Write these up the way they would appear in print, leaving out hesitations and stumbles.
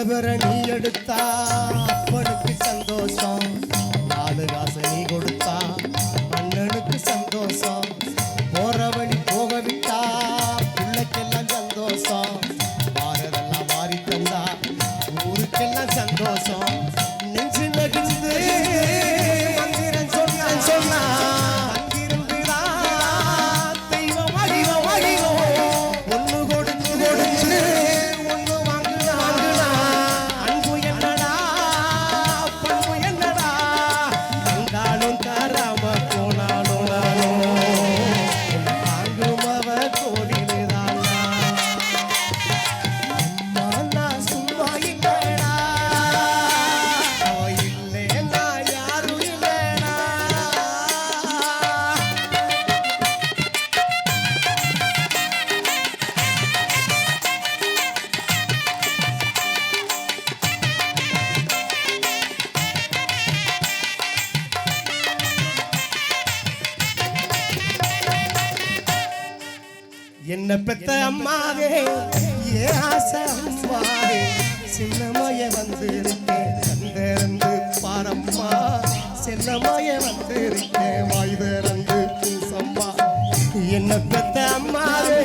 பேர நீ எடுத்தா அப்பனுக்கு சந்தோஷம், 4 காசு நீ கொடுத்தா அண்ணனுக்கு சந்தோஷம், போற வழி போக விட்டா பிள்ளைக்கெல்லாம் சந்தோஷம், மாறதெல்லாம் மாறி தந்தா ஊருக்கெல்லாம் சந்தோஷம். நெஞ்சு நகிழ்ந்து மந்திரம் சொன்னா என்ன பெத்த அம்மாவே ஏ ஆசை அம்மாவே, சின்னமாய வந்திருக்கேன் சந்திரந்து பாரம்மா, சின்னமாய வந்திருக்கேன் வாய் திறந்து பூசம்மா. என்ன பெத்த அம்மாவே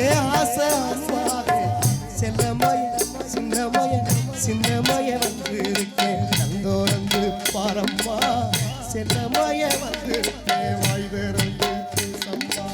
ஏ ஆசை அம்மாவே, சின்னமாய வந்திருக்கேன் சந்தோரந்து பாரம்மா, சின்னமாய வந்திருக்கேன் வாய் திறந்து பூசம்மா.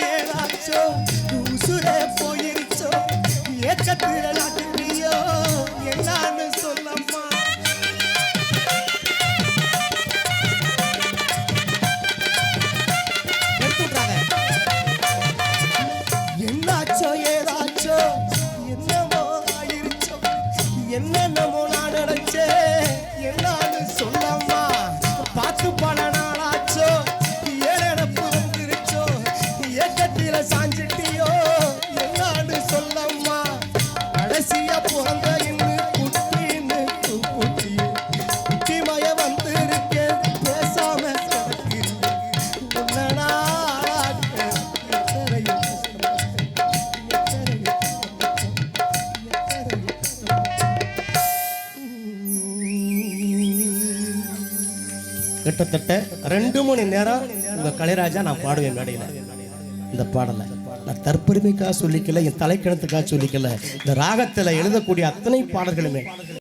ஏதாச்சோ உசுரே போயிருச்சோ, ஏக்கத்தில நாட்டுறியோ என்னான்னு சொல்லம்மா. என்னாச்சோ ஏதாச்சோ என்னமோ ஆயிருச்சோ, என்னென்னமோ நான் நினைச்சேன் என்னான்னு சொல்லம்மா. பார்த்து பல நாளாச்சோ ஏழப்பு வந்துருச்சோ, ஏக்கத்தில சாஞ்சிட்டியோ என்னான்னு சொல்லம்மா. கடைசியா பிறந்த இன்னும் குட்டின்னு குட்டிமய வந்திருக்கேன் பேசாம கிட்டத்தட்ட 2 மணி நேரம் உங்க கலைராஜா நான் பாடுவேன் மேடையில். இந்த பாடலை நான் தற்பெருமைக்காக சொல்லிக்கல, என் தலைக்கணத்துக்காக சொல்லிக்கல, இந்த ராகத்தில் எழுதக்கூடிய அத்தனை பாடல்களுமே